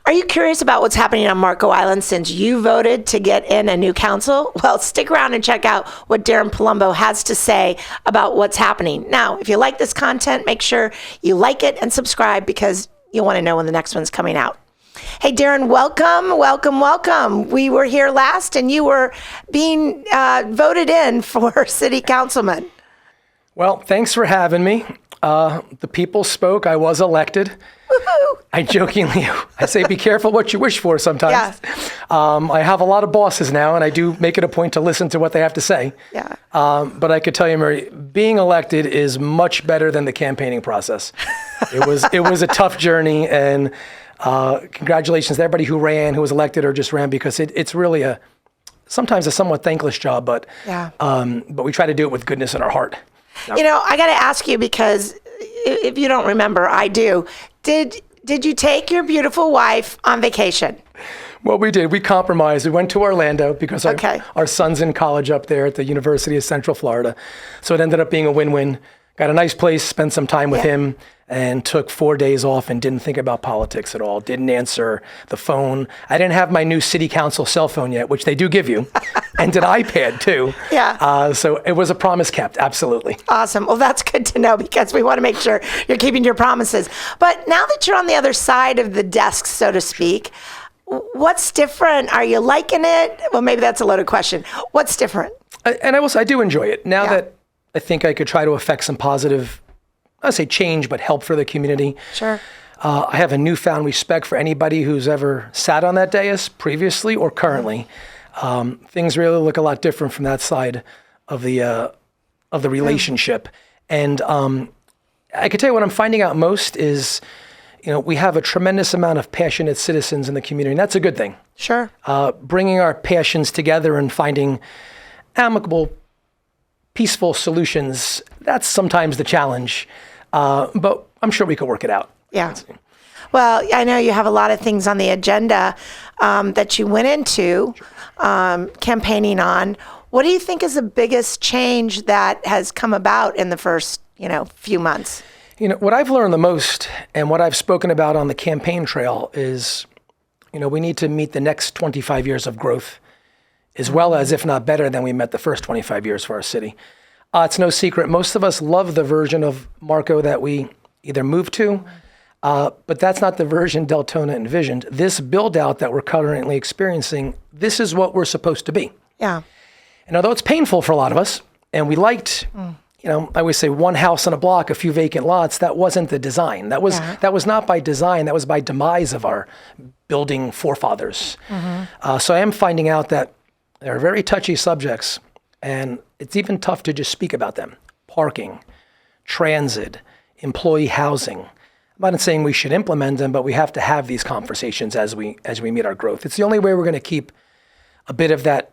Are you curious about what's happening on Marco Island since you voted to get in a new council? Well, stick around and check out what Darrin Palumbo has to say about what's happening. Now, if you like this content, make sure you like it and subscribe because you'll want to know when the next one's coming out. Hey, Darrin, welcome. We were here last and you were being voted in for city councilman. Well, thanks for having me. The people spoke. I was elected. Woohoo! I say be careful what you wish for sometimes. Yeah. I have a lot of bosses now, and I do make it a point to listen to what they have to say. Yeah. But I could tell you, Mary, being elected is much better than the campaigning process. It was a tough journey, and congratulations to everybody who ran, who was elected, or just ran, because it's really sometimes a somewhat thankless job, but we try to do it with goodness in our heart. You know, I got to ask you, because if you don't remember, I do. Did you take your beautiful wife on vacation? Well, we did. We compromised. We went to Orlando because our son's in college up there at the University of Central Florida. So it ended up being a win-win. Got a nice place, spent some time with him, and took 4 days off and didn't think about politics at all. Didn't answer the phone. I didn't have my new city council cell phone yet, which they do give you, and an iPad too. Yeah. So it was a promise kept, absolutely. Awesome. Well, that's good to know, because we want to make sure you're keeping your promises. But now that you're on the other side of the desk, so to speak, what's different? Are you liking it? Well, maybe that's a loaded question. What's different? And I do enjoy it. Now that I think I could try to affect some positive, I say change, but help for the community. Sure. I have a newfound respect for anybody who's ever sat on that dais previously or currently. Things really look a lot different from that side of the relationship. And I could tell you what I'm finding out most is, we have a tremendous amount of passionate citizens in the community, and that's a good thing. Sure. Bringing our passions together and finding amicable, peaceful solutions, that's sometimes the challenge. But I'm sure we could work it out. Yeah. Well, I know you have a lot of things on the agenda that you went into campaigning on. What do you think is the biggest change that has come about in the first, few months? What I've learned the most, and what I've spoken about on the campaign trail, is, we need to meet the next 25 years of growth, as well as, if not better than we met the first 25 years for our city. It's no secret. Most of us love the version of Marco that we either moved to, but that's not the version Deltona envisioned. This build out that we're currently experiencing, this is what we're supposed to be. Yeah. And although it's painful for a lot of us, and we liked, I always say one house on a block, a few vacant lots, that wasn't the design. That was not by design. That was by demise of our building forefathers. So I am finding out that there are very touchy subjects, and it's even tough to just speak about them. Parking, transit, employee housing. I'm not saying we should implement them, but we have to have these conversations as we meet our growth. It's the only way we're going to keep a bit of that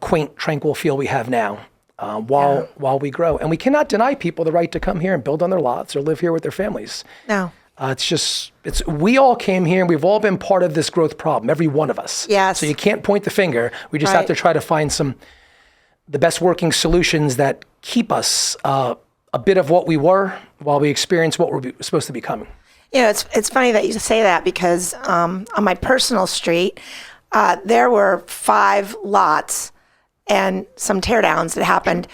quaint, tranquil feel we have now while we grow. And we cannot deny people the right to come here and build on their lots or live here with their families. No. We all came here and we've all been part of this growth problem, every one of us. Yes. So you can't point the finger. We just have to try to find the best working solutions that keep us a bit of what we were while we experience what we're supposed to be becoming. It's funny that you say that, because on my personal street, there were 5 lots and some teardowns that happened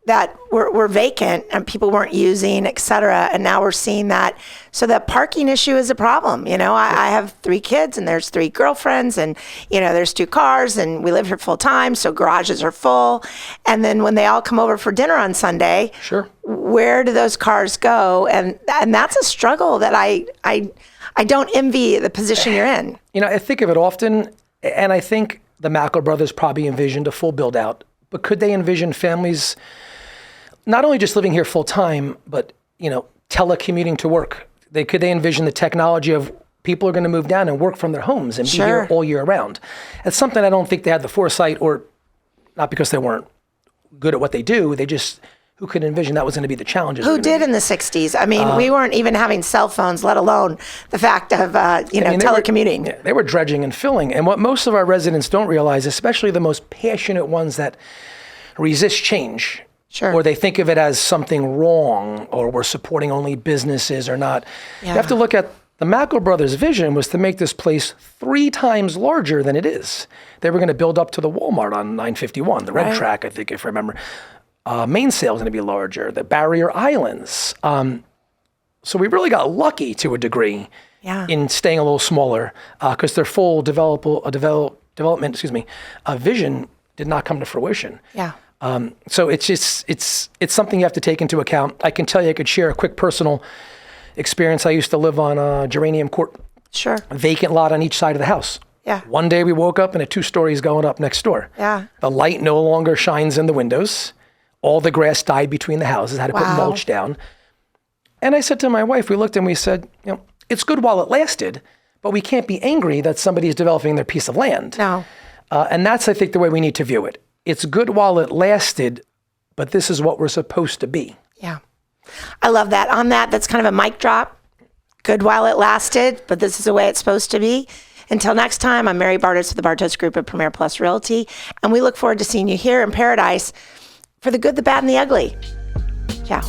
that were vacant and people weren't using, et cetera. And now we're seeing that. So that parking issue is a problem. I have 3 kids and there's 3 girlfriends and, there's 2 cars and we live here full time. So garages are full. And then when they all come over for dinner on Sunday, where do those cars go? And that's a struggle that I don't envy the position you're in. I think of it often, and I think the Mackel brothers probably envisioned a full build out, but could they envision families not only just living here full time, but, telecommuting to work? Could they envision the technology of people are going to move down and work from their homes and be here all year round? It's something I don't think they had the foresight, or not because they weren't good at what they do. They just, who could envision that was going to be the challenges? Who did in the 60s? I mean, we weren't even having cell phones, let alone the fact of, telecommuting. They were dredging and filling. And what most of our residents don't realize, especially the most passionate ones that resist change, or they think of it as something wrong, or we're supporting only businesses or not. You have to look at The Mackel brothers' vision was to make this place 3 times larger than it is. They were going to build up to the Walmart on 951, the red track, I think, if I remember. Mainsail is going to be larger, the barrier islands. So we really got lucky to a degree in staying a little smaller because their full development, vision did not come to fruition. Yeah. So it's something you have to take into account. I can tell you, I could share a quick personal experience. I used to live on Geranium Court. Sure. A vacant lot on each side of the house. Yeah. One day we woke up and a 2 stories going up next door. Yeah. The light no longer shines in the windows. All the grass died between the houses. I had to put mulch down. And I said to my wife, we looked and we said, it's good while it lasted, but we can't be angry that somebody's developing their piece of land. No. And that's, I think, the way we need to view it. It's good while it lasted, but this is what we're supposed to be. Yeah. I love that. On that, that's kind of a mic drop. Good while it lasted, but this is the way it's supposed to be. Until next time, I'm Mary Bartos with the Bartos Group of Premier Plus Realty, and we look forward to seeing you here in Paradise for the good, the bad, and the ugly. Ciao.